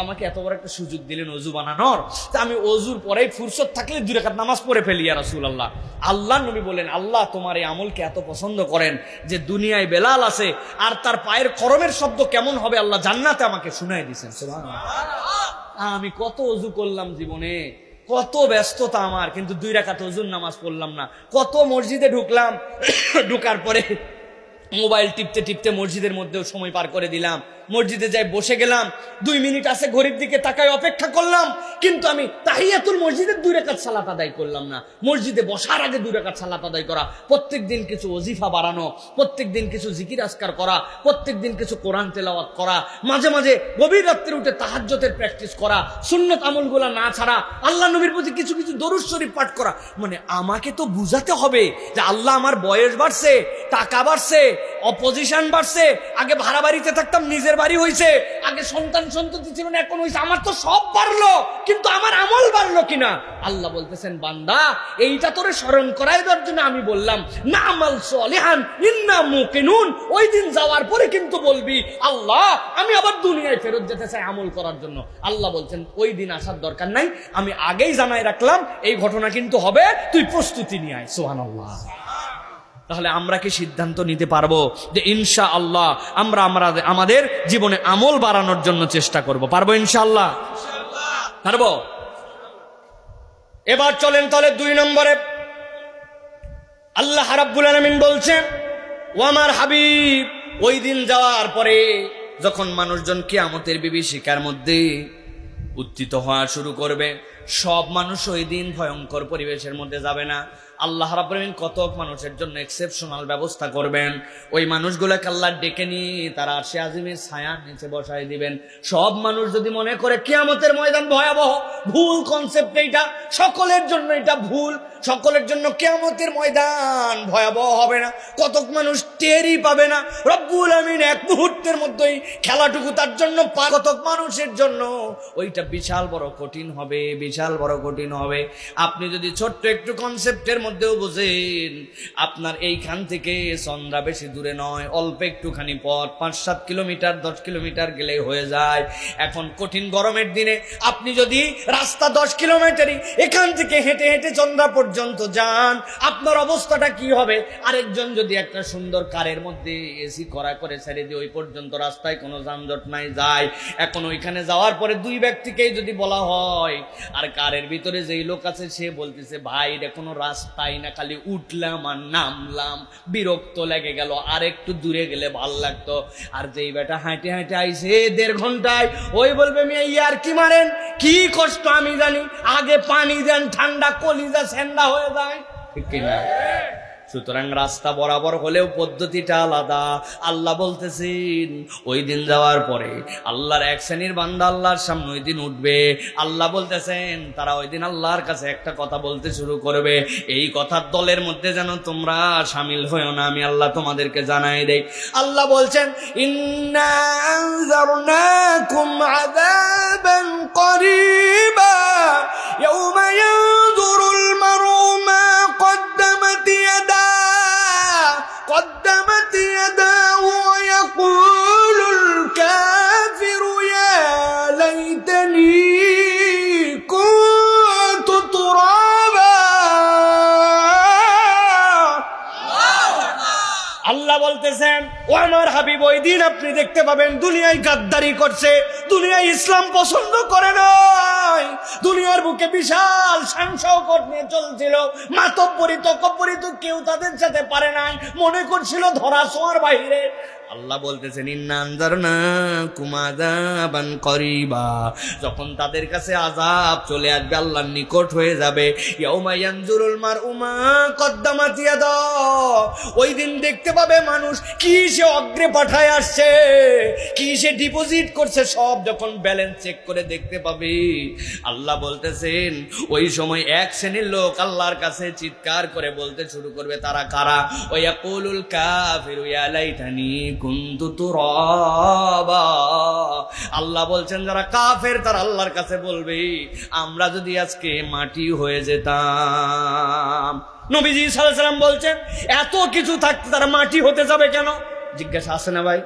আমাকে এত বড় একটা সুযোগ দিলেন অজু বানানোর, তা আমি অজুর পরেই ফুরসত থাকলে 2 রাকাত নামাজ পড়ে ফেলি ইয়া রাসূলুল্লাহ। আল্লাহ নবী বলেন, আল্লাহ তোমার এই আমলকে এত পছন্দ করেন যে দুনিয়ায় বেলাল আছে আর তার পায়ের খরমের শব্দ কেমন হবে আল্লাহ জান্নাতে আমাকে শুনাই দিয়েছেন। সুবহানাল্লাহ। আমি কত অজু করলাম জীবনে, কত ব্যস্ততা আমার, কিন্তু 2 রাকাত অজুর নামাজ পড়লাম না। কত মসজিদে ঢুকলাম, ঢুকার পরে মোবাইল টিপতে টিপতে মসজিদের মধ্যেও সময় পার করে দিলাম। মসজিদে যাই বসে গেলাম, 2 মিনিট আছে ঘড়ির দিকে তাকায় অপেক্ষা করলাম, কিন্তু আমি তাহিয়াতুল মসজিদের 2 রাকাত সালাত আদায় করলাম না। মসজিদে বসার আগে 2 রাকাত সালাত আদায় করা, প্রত্যেকদিন কিছু ওজিফা বাড়ানো, প্রত্যেকদিন কিছু জিকির আজকার করা, প্রত্যেকদিন কিছু কোরআন তেলাওয়াত করা, মাঝে মাঝে গভীর রাত্রে উঠে তাহাজ্জুদের প্র্যাকটিস করা, সুন্নত আমলগুলা না ছাড়া আল্লাহ নবীর প্রতি কিছু কিছু দরুদ শরীফ পাঠ করা। মানে আমাকে তো বুঝাতে হবে যে আল্লাহ আমার বয়স বাড়ছে, টাকা বাড়ছে, অপোজিশন বাড়ছে, আগে ভাড়া বাড়িতে থাকতাম নিজের বাড়ি হয়েছে, আগে সন্তান সন্ততি ছিল না এখন হয়েছে, আমার তো সব বাড়লো কিন্তু আমার আমল বাড়লো কিনা। আল্লাহ বলতেছেন, বান্দা এইটা তোরে স্মরণ করাই দেওয়ার জন্য আমি বললাম না আমাল সলিহান ইন্না মুকিনুন। ওই দিন যাওয়ার পরে কিন্তু বলবি, আল্লাহ আমি আবার দুনিয়ায় ফেরত যেতে চাই আমল করার জন্য। আল্লাহ বলছেন ওই দিন আসার দরকার নাই, আমি আগেই জানাই রাখলাম এই ঘটনা কিন্তু হবে, তুই প্রস্তুতি নিয়ে আয়। সুবহানাল্লাহ। তাহলে আমরা কি সিদ্ধান্ত নিতে পারবো যে ইনশাআল্লাহ আমরা আমাদের জীবনে আমল বাড়ানোর জন্য চেষ্টা করব? পারবো ইনশাআল্লাহ? পারবো। এবার চলেন তাহলে 2 নম্বরে। আল্লাহ রাব্বুল আলামিন বলছেন, ও আমার হাবিব, ওই দিন যাওয়ার পরে যখন মানুষজন কিয়ামতের বিভীষিকার মধ্যে উত্থিত হওয়া শুরু করবে, সব মানুষ ওই দিন ভয়ঙ্কর পরিবেশের মধ্যে যাবে না। আল্লাহ রাব্বুল আলামিন কতক মানুষের জন্য এক্সেপশনাল ব্যবস্থা করবেন। ওই মানুষগুলোকে আল্লাহ ডেকে নিয়ে তারা আরশে আজিমের ছায়ার নিচে বসায় দিবেন। সব মানুষ যদি মনে করে কিয়ামতের ময়দান ভয়াবহ, ভুল কনসেপ্ট এইটা, সকলের জন্য এটা ভুল। সকলের জন্য কিয়ামতের ময়দান ভয়াবহ হবে না, কতক মানুষ টেরই পাবে না। রব্বুল আমিন এক মুহূর্তের মধ্যেই খেলাটুকু তার জন্য কতক মানুষের জন্য ওইটা বিশাল বড় কঠিন হবে, বিশাল বড় কঠিন হবে। আপনি যদি ছোট্ট একটু কনসেপ্টের মধ্যেও বুঝেন, আপনার এইখান থেকে চন্দ্রা বেশি দূরে নয়, অল্প একটুখানি পথ, 5-7 কিলোমিটার 10 কিলোমিটার গেলে হয়ে যায়। এখন কঠিন গরমের দিনে আপনি যদি রাস্তা 10 কিলোমিটারই এখান থেকে হেঁটে হেঁটে চন্দ্রা পর্যন্ত যান, আপনার অবস্থাটা কি হবে? আরেকজন যদি একটা সুন্দর কারের মধ্যে এসি করা করে ছেড়ে দিয়ে ওই পর্যন্ত রাস্তায় কোনো যানজট নাই যায়, এখন ওইখানে যাওয়ার পরে 2 ব্যক্তিকেই যদি বলা হয়, আর কারের ভিতরে যেই লোক আছে সে বলতেছে, ভাই এটা কোনো রাস্তাই না, খালি উঠলাম আর নামলাম, বিরক্ত লেগে গেল, আর একটু দূরে গেলে ভাল লাগতো। আর যেই বেটা হাঁটে হাঁটে আইছে 1.5 ঘন্টায়, ওই বলবে মিয়া ইয়ার কি মারেন, কি কষ্ট আমি জানি, আগে পানি দেন, ঠান্ডা কলিজা ঠান্ডা হয়ে যায়, ঠিক কিনা? সুতরাং রাস্তা বরাবর হলেও পদ্ধতিটা আলাদা। আল্লাহ বলতেছেন ওই দিন যাওয়ার পরে আল্লাহর এক শ্রেণীর বান্দা আল্লাহর সামনে ওই দিন উঠবে। আল্লাহ বলতেছেন তারা ওই দিন আল্লাহর কাছে একটা কথা বলতে শুরু করবে, এই কথার দলের মধ্যে যেন তোমরা শামিল হয়েও না, আমি আল্লাহ তোমাদেরকে জানাই দেই। আল্লাহ বলছেন, ইন্না আনজারনাকুম আযাবান করিবা ইয়াওমা ইয়ানজুরুল মার'উ মা قدمت يداه ويقول الكافر يا ليتني كنت ترابا। আল্লাহ বলতেছেন, ও আমার হাবিব, ওই দিন আপনি দেখতে পাবেন দুনিয়ায় গাদ্দারি করছে, দুনিয়ায় ইসলাম পছন্দ করে নাই, দুনিয়ার বুকে বিশাল শান-শওকত নিয়ে চলছিল, মাতব্বরি তকব্বরি তো কেউ তাদের সাথে পারে নাই, মনে করছিল ধরা ছোঁয়ার বাইরে। আল্লাহ বলতেছেন, ইন্না আনজারনাকুম আযাবান করিবা, যখন তাদের কাছে আযাব চলে আসবে, আল্লাহর নিকট হয়ে যাবে, ইয়াউমা ইয়ানজুরুল মার'উ মা কদ্দামাত ইয়াদাহু, ওই দিন দেখতে পাবে মানুষ কি সে অগ্রে পাঠায় আসছে, কি সে ডিপোজিট করছে, সব যখন ব্যালেন্স চেক করে দেখতে পাবে। আল্লাহ বলতেছেন ওই সময় এক শ্রেণীর লোক আল্লাহর কাছে চিৎকার করে বলতে শুরু করবে, তারা কারা? ওয়ায়াকুলুল কাফিরু ইয়া লাইতানি কুনতু তুরাবা। আল্লাহ বলছেন যারা কাফের তারা আল্লাহর কাছে বলবে, আমরা যদি আজকে মাটি হয়ে যেতাম। নবীজি সাল্লাল্লাহু আলাইহি ওয়াসাল্লাম বলছেন, এত কিছু থাকতে তারা মাটি হতে যাবে কেন? জিজ্ঞাসা আছে না ভাই,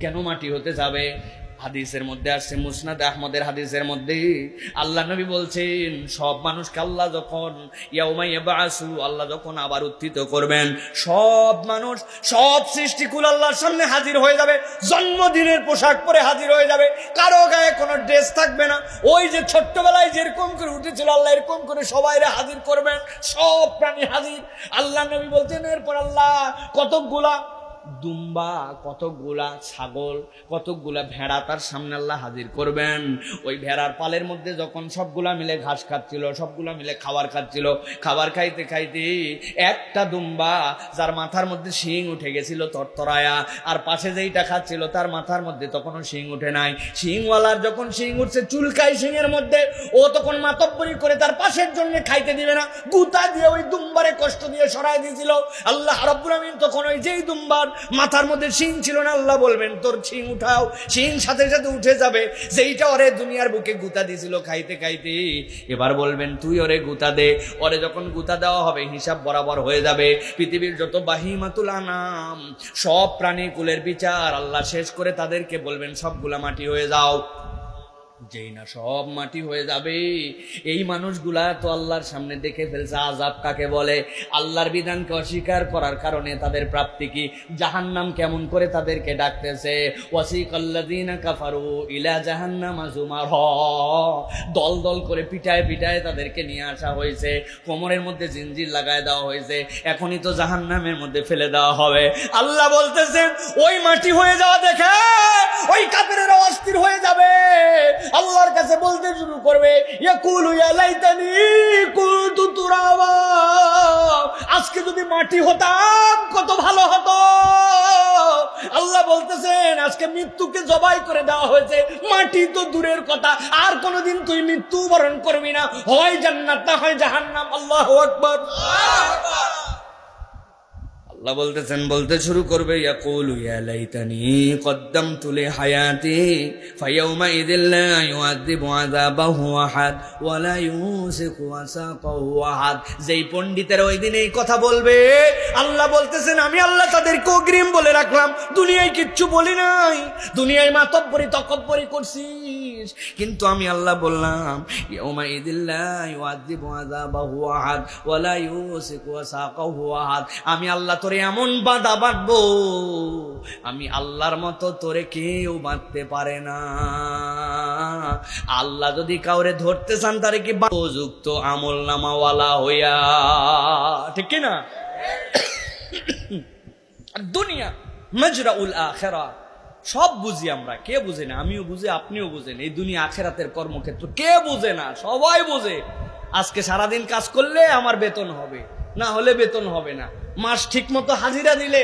কেন মাটি হতে যাবে? হাদিসের মধ্যে আসছে, মুসনাদ আহমদের হাদিসের মধ্যে আল্লাহ নবী বলছেন, সব মানুষকে আল্লাহ যখন ইয়াউমা ইয়াবআসু, আল্লাহ যখন আবার উত্থিত করবেন, সব মানুষ, সব সৃষ্টিকুল আল্লাহর সামনে হাজির হয়ে যাবে, জন্মদিনের পোশাক পরে হাজির হয়ে যাবে, কারো গায়ে কোনো ড্রেস থাকবে না। ওই যে ছোট্টবেলায় যেরকম করে উঠেছিল আল্লাহ এরকম করে সবাইরে হাজির করবেন, সব প্রাণী হাজির। আল্লাহ নবী বলছেন, এরপর আল্লাহ কতকগুলা দুম্বা, কতকগুলা ছাগল, কতকগুলা ভেড়া তার সামনে আল্লাহ হাজির করবেন। ওই ভেড়ার পালের মধ্যে যখন সবগুলা মিলে ঘাস খাচ্ছিল, সবগুলা মিলে খাবার খাচ্ছিল, খাবার খাইতে খাইতে একটা দুম্বা যার মাথার মধ্যে শিং উঠে গেছিল তরতরায়া, আর পাশে যেইটা খাচ্ছিল তার মাথার মধ্যে তখনও শিং উঠে নাই। শিংওয়ালার যখন শিং উঠছে চুলকাই শিংয়ের মধ্যে, ও তখন মাতব্বরি করে তার পাশের জন্য খাইতে দিবে না, গুতা দিয়ে ওই দুম্বারে কষ্ট দিয়ে সরাই দিয়েছিল। আল্লাহ রাব্বুল আমিন তখন ওই যেই দুম্বার মাথার মধ্যে শিং ছিল না, আল্লাহ বলবেন তোর শিং উঠাও, শিং সাথে সাথে উঠে যাবে। যেইটা ওরে দুনিয়ার বুকে গুতা দিয়েছিল খাইতে খাইতে, এবার বলবেন তুই ওরে গুতা দে। ওরে যখন গুতা দেওয়া হবে হিসাব বরাবর হয়ে যাবে। পৃথিবীর যত বাহিমাতুল আনাম, সব প্রাণী কুলের বিচার আল্লাহ শেষ করে তাদেরকে বলবেন সবগুলা মাটি হয়ে যাও। যেই না সব মাটি হয়ে যাবে, এই মানুষগুলা তো আল্লাহর সামনে দেখে ফেলছে আযাব কাকে বলে, আল্লাহর বিধানকে অস্বীকার করার কারণে তাদের প্রাপ্তি কি, জাহান্নাম কেমন করে তাদেরকে ডাকতেছে। ওয়াসিকাল্লাযীনা কাফারু ইলা জাহান্নামা যুমারা, দল দল করে পিটায় পিটায় তাদেরকে নিয়ে আসা হয়েছে, কোমরের মধ্যে জিনজির লাগায় দেওয়া হয়েছে, এখনই তো জাহান্নামের মধ্যে ফেলে দেওয়া হবে। আল্লাহ বলতেছেন ওই মাটি হয়ে যাওয়া দেখে ওই কাফেরেরা অস্থির হয়ে যাবে, আল্লাহর কাছে বলতে শুরু করবে, ইয়াকুলু ইয়া লাইতানি কুনতু তুরাবা, আজকে যদি মাটি হতাম কত ভালো হতো। আল্লাহ বলতেছেন আজকে মৃত্যুকে জবাই করে দেওয়া হয়েছে, মাটি তো দূরের কথা, আর কোনোদিন তুই মৃত্যু বরণ করবি না, হয় জান্নাত না হয় জাহান্নাম। আল্লাহু আকবার। আল্লাহ বলতেছেন, বলতে শুরু করবে, ইয়াকুলু ইয়া লাইতানি কদ্দামতু লিহায়াতি ফায়াউমা ইযিল লা ইউআযিবু আযাবাহু আহাদ ওয়া লা ইউসিকু ওয়াসাকাহু আহাদ। যেই পণ্ডিতের ওই দিন এই কথা বলবে, আল্লাহ বলতেছেন আমি আল্লাহ তাদেরকে অগ্রিম বলে রাখলাম, দুনিয়ায় কিচ্ছু বলি নাই, দুনিয়ায় মাতব্বরি তকব্বরি করছিস, কিন্তু আমি আল্লাহ বললাম ইয়াউমা ইযিল লা ইউআযিবু আযাবাহু আহাদ ওয়া লা ইউসিকু ওয়াসাকাহু আহাদ। আমি আল্লাহ তোরে এমন বাঁধা বাঁধবো, আমি আল্লাহর মতো তোরে কেউ বাঁধতে পারে না। আল্লাহ যদি কাউরে ধরতে চান তারে কি উপযুক্ত আমল নামাওয়ালা হইয়া, ঠিক কি না? দুনিয়া মাজরাউল আখিরা, সব বুঝি আমরা, কে বুঝে না? আমিও বুঝি, আপনিও বুঝেন। এই দুনিয়া আখিরাতের কর্মক্ষেত্র কে বুঝে না? সবাই বুঝে। আজকে সারাদিন কাজ করলে আমার বেতন হবে, না হলে বেতন হবে না। মাস ঠিক মতো হাজিরা দিলে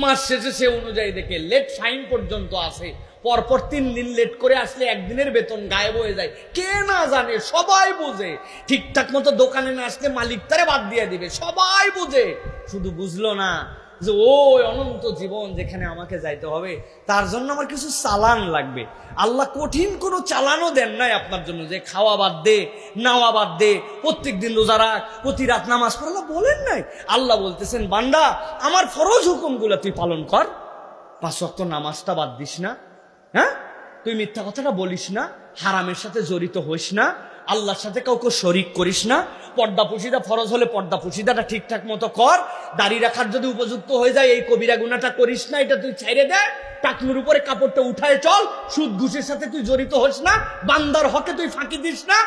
মাস শেষে সে অনুযায়ী দেখে লেট ফাইন পর্যন্ত আসে, পরপর 3 দিন লেট করে আসলে একদিনের বেতন গায়েব হয়ে যায়। কে না জানে? সবাই বুঝে। ঠিকঠাক মতো দোকানে না আসলে মালিক তারে বাদ দিয়ে দিবে, সবাই বুঝে। শুধু বুঝলো না যে ওই অনন্ত জীবন যেখানে আমাকে যাইতে হবে, তার জন্য আমার কিছু চালান লাগবে। আল্লাহ কঠিন কোনো চালানও দেন নাই আপনার জন্য, যে খাওয়া বাদ দে, নাওয়া বাদ দে, প্রত্যেক দিন রোজা রাখ, প্রতি রাত নামাজ পড়, আল্লাহ বলেন নাই। আল্লাহ বলতেছেন বান্দা আমার ফরজ হুকুমগুলো তুই পালন কর, 5 ওয়াক্ত নামাজটা বাদ দিস না, হ্যাঁ, তুই মিথ্যা কথাটা বলিস না, হারামের সাথে জড়িত হইস না, আল্লাহর সাথে কাউকে শরিক করিস না, পর্দা পুশিদা ফরজ হলে পর্দা পুশিদাটা ঠিকঠাক মতো কর, দাড়ি রাখার যদি উপযুক্ত হয়ে যায় এই কবিরা গুনাহটা করিস না, এটা তুই ছেড়ে দে, টাকনুর উপরে কাপড়টা উঠায় চল, সুদ ঘুষের সাথে তুই জড়িত হোস না, বান্দার হকে তুই ফাঁকি দিস না।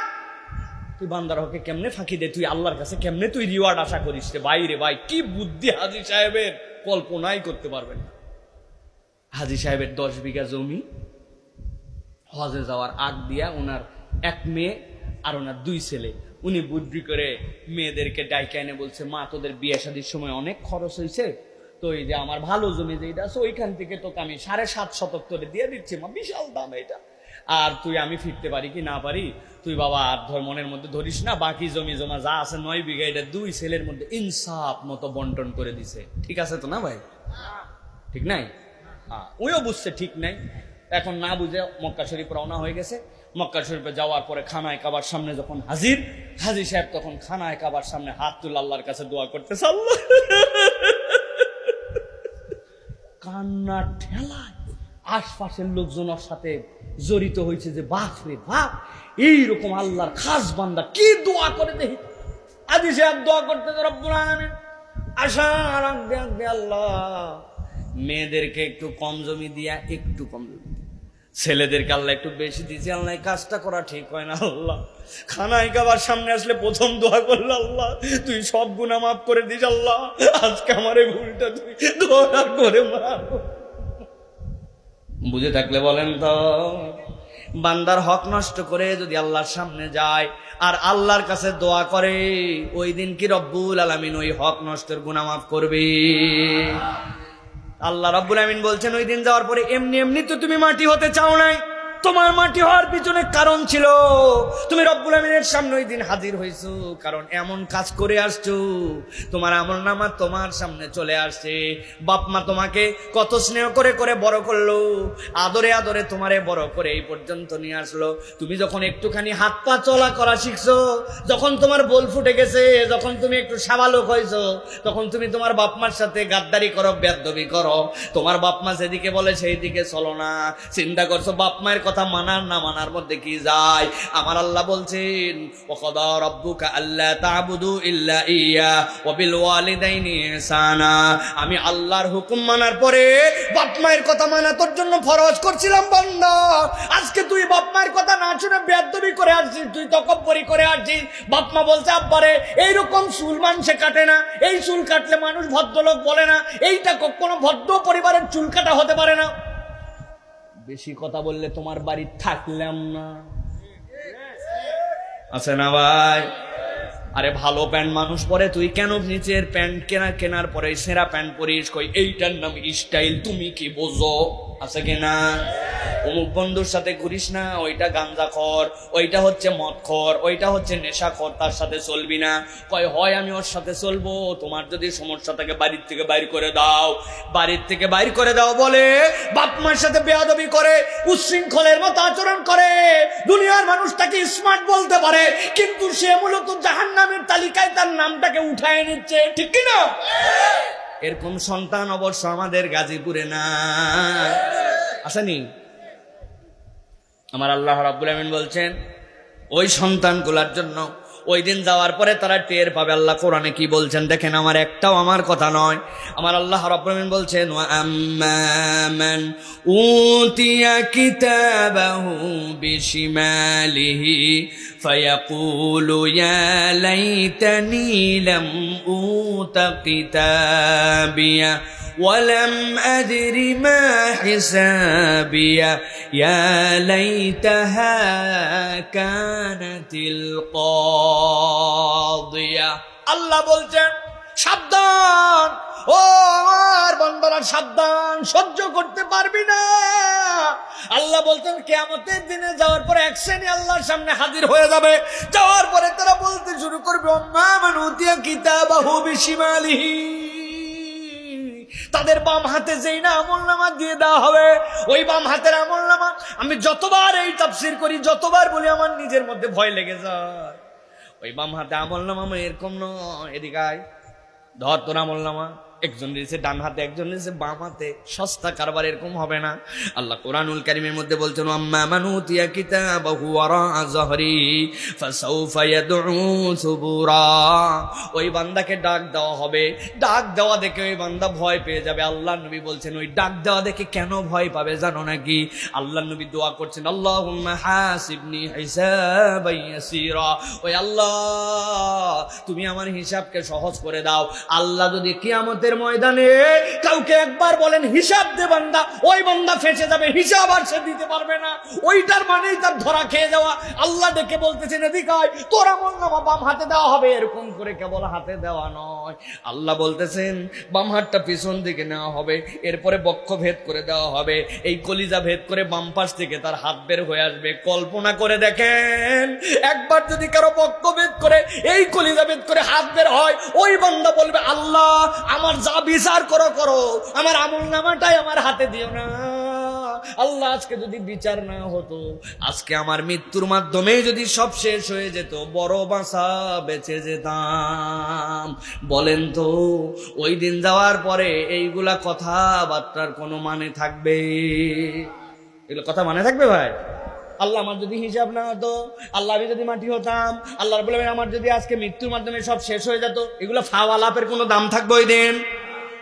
তুই বান্দার হকে কেমনে ফাঁকি দে, তুই আল্লাহর কাছে কেমনে তুই রিওয়ার্ড আশা করিস রে? ভাই রে ভাই, কি বুদ্ধি হাজী সাহেবের, কল্পনাই করতে পারবেন না। হাজী সাহেবের 10 বিঘা জমি, হজে যাওয়ার আগ দিয়া ওনার 1 মেয়ে আর ওনার 2 ছেলে, উনি বুদ্ধি করে মেয়েদেরকে ডাইকে এনে বলছে, মা তোদের বিয়ে শাদীর সময় অনেক খরচ হয়েছে, তো এই যে আমার ভালো জমি যেটা আছে ওইখান থেকে তোকে আমি 7.5 শতক তোরে দিয়ে দিচ্ছি, মা বিশাল দাম এটা, আর তুই আমি ফিরতে পারি কি না পারি তুই বাবা আর ধর মনের মধ্যে ধরিস না, বাকি জমি জমা যা আছে 9 বিঘা এটা 2 ছেলের মধ্যে ইনসাফ মতো বন্টন করে দিছে। ঠিক আছে তো না ভাই? ঠিক নাই? হ্যাঁ, উইও বুঝছে ঠিক নাই। এখন না বুঝে মক্কা শরীফ রওনা হয়ে গেছে। মক্কা শরীফে যাওয়ার পরে খানায় কাবার সামনে যখন হাজির, হাজী সাহেব তখন খানায় কাবার সামনে হাত তুলে আল্লাহর কাছে দোয়া করতেছে, আল্লাহ কান্না ঠেলায় আশপাশের লোকজন ওর সাথে জড়িত হয়েছে যে বাপ রে বাপ, এইরকম আল্লাহর খাস বান্দা কি দোয়া করে দেখি। আদি সে দোয়া করতে রব্বুল আলামিন আশা রাখবে আল্লাহ মেয়েদেরকে একটু কম জমি দিয়া, একটু কম জমি, ছেলেদেরকে আল্লাহ একটু বেশি দিয়েছে। আল্লাহ কাজটা করা ঠিক হয় না আল্লাহ। খানায় খাবার সামনে আসলে প্রথম দোয়া করলো আল্লাহ তুই সব গুনাহ মাফ করে দিস আল্লাহ, আজকে আমার এই ভুলটা তুই দোয়া করে মাফ। বুঝে থাকলে বলেন তো, বান্দার হক নষ্ট করে যদি আল্লাহর সামনে যায় আর আল্লাহর কাছে দোয়া করে, ওই দিন কি রব্বুল আলামিন ওই হক নষ্টের গুনাহ মাফ করবে? আল্লাহ রাব্বুল আমিন বলছেন ওই দিন যাওয়ার পরে এমনি এমনি তো তুমি মাটি হতে চাও নাই, তোমার মাটি হওয়ার পিছনে কারণ ছিল। তুমি রব্বুল আমিনের সামনে ওই দিন হাজির হইছো কারণ এমন কাজ করে আসছো, তোমার আমলনামা তোমার সামনে চলে আসছে। বাপ মা তোমাকে কত স্নেহ করে করে বড় করলো, আদরে আদরে তোমারে বড় করে এই পর্যন্ত নিয়ে আসলো। তুমি যখন একটুখানি হাত পা চলা করা শিখছো, যখন তোমার বল ফুটে গেছে, যখন তুমি একটু সাবালক হয়েছো, তখন তুমি তোমার বাপ মার সাথে গাদ্দারি করো, বেয়াদবি করো। তোমার বাপ মা যেদিকে বলে সেই দিকে চলো না। চিন্তা করছো বাপ মায়ের কথা মানার না মানার মধ্যে কি যায়? আমার আল্লাহ বলছেন ওয়াকাদা রাব্বুকা আল্লা তা'বুদু ইল্লা ইয়্যা ওয়া বিল ওয়ালিদাইনি ইহসানা। আমি আল্লাহর হুকুম মানার পরে বাপ মায়ের কথা মানা তোর জন্য ফরজ করছিলাম বান্দা। আজকে তুই বাপ মায়ের কথা না শুনে বেয়াদবি করে আসছিস, তুই তকব্বরি করে আসছিস। বাপ মা বলছে আব্বারে এইরকম চুল মানুষে কাটে না, এই চুল কাটলে মানুষ ভদ্রলোক বলে না, এইটা কখনো ভদ্র পরিবারের চুল কাটা হতে পারে না। বেশি কথা বললে তোমার বাড়ি থাকলাম না, আছে না ভাই? আরে ভালো প্যান্ট মানুষ পরে, তুই কেন নিচের প্যান্ট কেনার পরে সেরা প্যান্ট পরিস? কই এইটার নাম স্টাইল, তুমি কি বোঝো? আছে কিনা? অমুক বন্ধুর সাথে ঘুরিস না, ওইটা গাঞ্জাখর, ওইটা হচ্ছে মদখর, ওইটা হচ্ছে নেশাখর, তার সাথে চলবি না। কয় হয় আমি ওর সাথে চলবো, তোমার যদি সমস্যা থাকে বাড়ির থেকে বাইর করে দাও। বাড়ির থেকে বাইর করে দাও বলে বাপ মার সাথে বেয়াদবি করে, উচ্ছৃঙ্খলের মতো আচরণ করে। দুনিয়ার মানুষ তাকে স্মার্ট বলতে পারে, কিন্তু সে মূলত জাহান্নামের তালিকায় তার নামটাকে উঠায় নিচ্ছে, ঠিক কিনা? এরকম সন্তান অবশ্য আমাদের গাজীপুরে না, আসেনি? আমার আল্লাহ রাব্বুল আমিন বলছেন ওই সন্তানগুলোর জন্য ওই দিন যাওয়ার পরে তারা টের পাবে। আল্লাহ কোরআনে কি বলছেন দেখেন, আমার একটাও আমার কথা নয়। আমার আল্লাহ রাব্বুল আমিন বলছেন ওয়া আম্মা মান উতিয়া কিতাবাহু বিশিমালিহি ফায়াকুলু ইয়া লাইতানি লাম উতা কিতাবিয়া ولم أدر ما حسابيا يا ليتها كانت القاضية। আল্লাহ বলছেন সাবধান ও আমার বান্দারা, সাবধান, সহ্য করতে পারবি না। আল্লাহ বলছেন কিয়ামতের দিনে যাওয়ার পরে এক শ্রেণী আল্লাহর সামনে হাজির হয়ে যাবে। যাওয়ার পরে তারা বলতে শুরু করবে আম্মা মান উতিয়া কিতাবাহু বিশিমালিহি। তাদের বাম হাতে যেই না আমলনামা দিয়ে দেওয়া হবে, ওই বাম হাতের আমলনামা, আমি যতবার এই তাফসীর করি, যতবার বলি আমার নিজের মধ্যে ভয় লেগে যায়। ওই বাম হাতে আমলনামা এরকম নয়, এদিকে আয়, ধর তোর আমলনামা, একজন দিয়েছে ডান হাতে, একজন দিয়েছে বাম হাতে, সস্তা কারবার এরকম হবে না। আল্লাহ কোরআনুল কারীমের মধ্যে বলছেন আম্মা মান উতিয়া কিতাবাহু ওয়ারাআ যাহরি ফাসাউফা ইয়াদউ সুবুরা। ওই বান্দাকে ডাক দেওয়া হবে, ডাক দেওয়া দেখে ওই বান্দা ভয় পেয়ে যাবে। আল্লাহ নবী বলছেন ওই ডাক দেওয়া দেখে কেন ভয় পাবে জানো নাকি? আল্লাহ নবী দোয়া করছেন আল্লাহুম্মা হাসিবনি হিসাবান ইয়াসীরা। ওই আল্লাহ তুমি আমার হিসাবকে সহজ করে দাও। আল্লাহ যদি কিয়ামতের ময়দানে কাউকে একবার বলেন হিসাব দে বান্দা, ওই বান্দা ফেঁসে যাবে, হিসাব আর সে দিতে পারবে না। ওইটার মানেই তার ধরা খেয়ে যাওয়া। আল্লাহ ডেকে বলতেছেন এদিকে আয়, তোর আমলনামা বাম হাতে দেওয়া হবে। এরকম করে কেবল হাতে দেওয়া নয়, আল্লাহ বলতেছেন বাম হাতটা পিছন দিকে নেওয়া হবে, এরপরে বক্ষ ভেদ করে দেওয়া হবে, এই কলিজা ভেদ করে বাম পাশ থেকে তার হাত বের হয়ে আসবে। কল্পনা করে দেখেন, একবার যদি কারো বক্ষ ভেদ করে এই কলিজা ভেদ করে হাত বের হয়, ওই বান্দা বলবে আল্লাহ আমার যা বিচার করো করো, আমার আমলনামাটাই আমার হাতে দিও না। আল্লাহ আজকে যদি বিচার না হতো, আজকে আমার মৃত্যুর মাধ্যমে যদি সব শেষ হয়ে যেত, বড় বাঁচা বেঁচে যেতাম। বলেন তো ওই দিন যাওয়ার পরে এইগুলা কথাবার্তার কোনো মানে থাকবে? এগুলো কথা মানে থাকবে ভাই? আল্লাহ আমার যদি হিসাব না হতো, আল্লাহ আমি যদি মাটি হতাম, আল্লাহ রাব্বুল আলামিন আমার যদি আজকে মৃত্যুর মাধ্যমে সব শেষ হয়ে যেত, এগুলো ফাওয়ালাপের কোনো দাম থাকবে ওই দিন?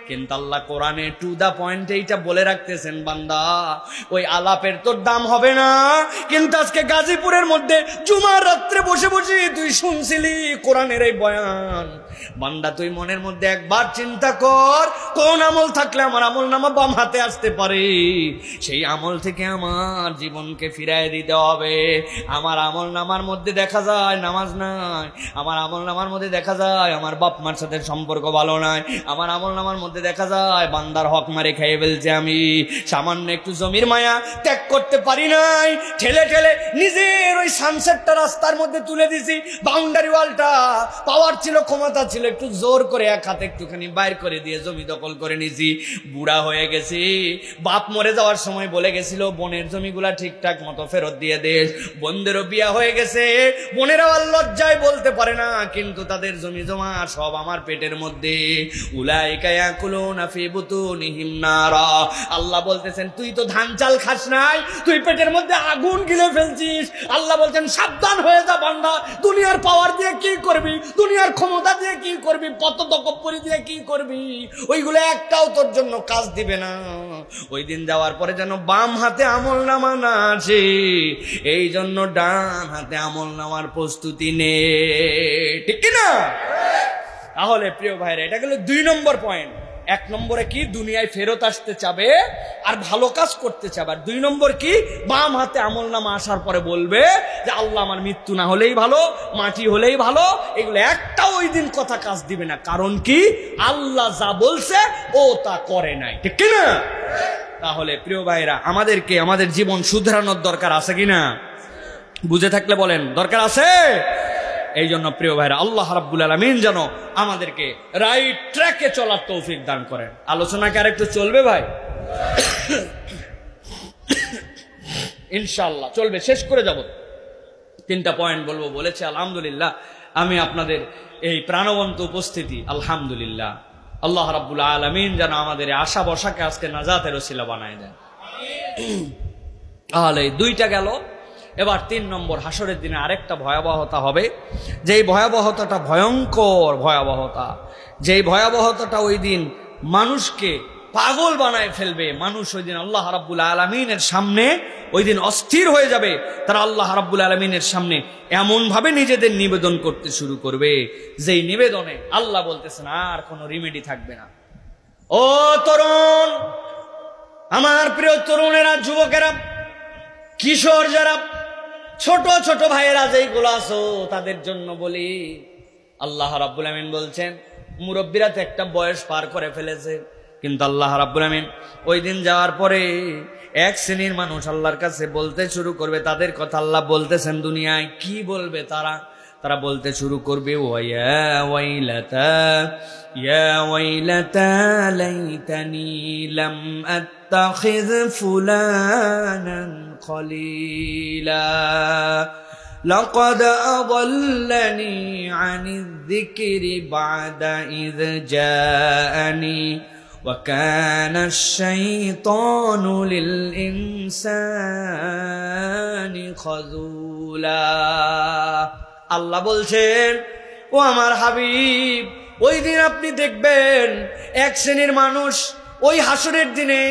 কিন্তু আল্লাহ কোরআনে টু দা পয়েন্ট এইটা বলে রাখতেছেন, বান্দা ওই আলাপের তোর দাম হবে না। কিন্তু আজকে গাজীপুরের মধ্যে জুমার রাত্রে বসে বসে তুই শুনছিলি কোরআনের এই বয়ান। বান্দা তুই মনের মধ্যে একবার চিন্তা কর, কোন আমল থাকলে আমার আমল নামা বাম হাতে আসতে পারে, সেই আমল থেকে আমার জীবনকে ফিরায় দিতে হবে। আমার আমল নামার মধ্যে দেখা যায় নামাজ নাই, আমার আমল নামার মধ্যে দেখা যায় আমার বাপ মার সাথে সম্পর্ক ভালো নাই, আমার আমল নামার মধ্যে দেখা যায় বান্দার হক মারে খেয়ে ফেলছে, আমি সামান্য একটু জমির মায়া ত্যাগ করতে পারি নাই, ঠেলে ঠেলে নিজের ওই সানসেটটা রাস্তার মধ্যে তুলে দিছি, বাউন্ডারি ওয়ালটা পাওয়ার ছিল, ক্ষমতা ছিল, একটু জোর করে এক হাতে একটুখানি বাইর করে দিয়ে জমি দখল করে নিছি। বুড়া হয়ে গেছি, বাপ মরে যাওয়ার সময় বলে গেছিল বোনের জমিগুলা ঠিকঠাক মতো ফেরত দিয়ে দেশ। বোনদেরও বিয়া হয়ে গেছে, বোনেরা লজ্জায় বলতে পারে না, কিন্তু তাদের জমি জমা সব আমার পেটের মধ্যে। উলাইকা ইয়াকুলুনা ফি বুতুনিহিম নারা। আল্লাহ বলতেছেন তুই তো ধান চাল খাস নাই, তুই পেটের মধ্যে আগুন গিলে ফেলছিস। আল্লাহ বলছেন সাবধান হয়ে যা বান্দা, দুনিয়ার পাওয়ার দিয়ে কি করবি, দুনিয়ার ক্ষমতা দিয়ে কি করবি, পত তকব্বরি দিয়ে কি করবি, ওইগুলো একটাও তোর জন্য কাজ দিবে না। ওই দিন যাওয়ার পরে যেন বাম হাতে আমল নামা না আছে, এই জন্য ডান হাতে আমল নামার প্রস্তুতি নে, ঠিক কিনা? তাহলে প্রিয় ভাইরা, এটা গেল 2 নম্বর পয়েন্ট। 1 নম্বরে কি, দুনিয়ায় ফেরত আসতে চাবে আর ভালো কাজ করতে চাবে। আর 2 নম্বর কি, বাম হাতে আমল নামা আসার পরে বলবে যে আল্লাহ আমার মৃত্যু না হলেই ভালো, মাটি হলেই ভালো। এগুলো একটাও ওই দিন কথা কাজ দিবে না। কারণ কি, আল্লাহ যা বলছে ও তা করে নাই, ঠিক কিনা? তাহলে প্রিয় ভাইরা, আমাদেরকে আমাদের জীবন শুধরানোর দরকার আছে কিনা? বুঝে থাকলে বলেন দরকার আছে। এই জন্য প্রিয় ভাইরা, আল্লাহ রাব্বুল আলামিন যেন আমাদেরকে রাইট ট্র্যাকে চলার তৌফিক দান করেন। আলোচনা কি আরেকটু চলবে ভাই? ইনশাআল্লাহ চলবে, শেষ করে যাব। 3টা পয়েন্ট বলবো বলেছে। আলহামদুলিল্লাহ, আমি আপনাদের এই প্রাণবন্ত উপস্থিতি, আলহামদুলিল্লাহ, আল্লাহ রাব্বুল আলামিন যেন আমাদের আশা বসাকে আজকে নাজাতের ওসিলা বানায় দেন। তাহলে 2টা গেল। এবার 3 নম্বর, হাসরের দিনে আরেকটা ভয়াবহতা হবে, যেই ভয়াবহতাটা ভয়ঙ্কর ভয়াবহতা, যেই ভয়াবহতাটা ওই দিন মানুষকে পাগল বানায় ফেলবে। মানুষ ওই দিন আল্লাহ রাব্বুল আলামিনের সামনে ওই দিন অস্থির হয়ে যাবে। তারা আল্লাহ রাব্বুল আলামিনের সামনে এমন ভাবে নিজেদের নিবেদন করতে শুরু করবে, যেই নিবেদনে আল্লাহ বলতেছেন আর কোনো রিমেডি থাকবে না। ও তরুণ, আমার প্রিয় তরুণেরা, যুবকেরা, কিশোর যারা, ছোট ছোট ভাইয়েরা যেইগুলো আছো, তাদের জন্য বলি, আল্লাহ রাব্বুল আমিন বলছেন মুরব্বীরা তো একটা বয়স পার করে ফেলেছে, কিন্তু আল্লাহ রাব্বুল আমিন ওই দিন যাওয়ার পরে এক শ্রেণীর মানুষ আল্লাহর কাছে বলতে শুরু করবে। তাদের কথা আল্লাহ বলতেছেন, দুনিয়ায় কি বলবে তারা? তারা বলতে শুরু করবে, ওয়া ওয়াইলাতা ইয়া ওয়াইলাতা লাইতানি লাম আত্তাখিয ফুলানান খলিলা লাকাদ আযাল্লানি আনিয যিকরি বা'দা ইয জাআনি ওয়া কানা আশ-শাইতানু লিল ইনসানি খাযুলা। আল্লাহ বলছেন, ও আমার হাবিব, ওই দিন আপনি দেখবেন এক শ্রেণীর মানুষ ওই হাসরের দিনে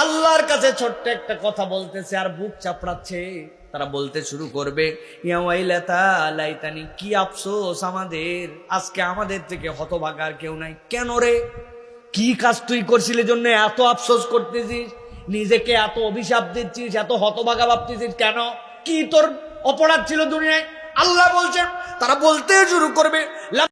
আল্লাহর কাছে ছোট্ট একটা কথা বলতেছে আর বুক চাপড়াচ্ছে। তারা বলতে শুরু করবে, ইয়া ওয়াইলাতা লাইতানি, কি আফসোস আমাদের, আজকে আমাদের থেকে হতভাগার কেউ নাই। কেন রে, কি কাজ তুই করছিলি জন্য এত আফসোস করতেছিস, নিজেকে এত অভিশাপ দিচ্ছিস, এত হতভাগা ভাবতেছিস কেন? কি তোর অপরাধ ছিল দুনিয়ায়? আল্লাহ বলছেন, তারা বলতে শুরু করবে,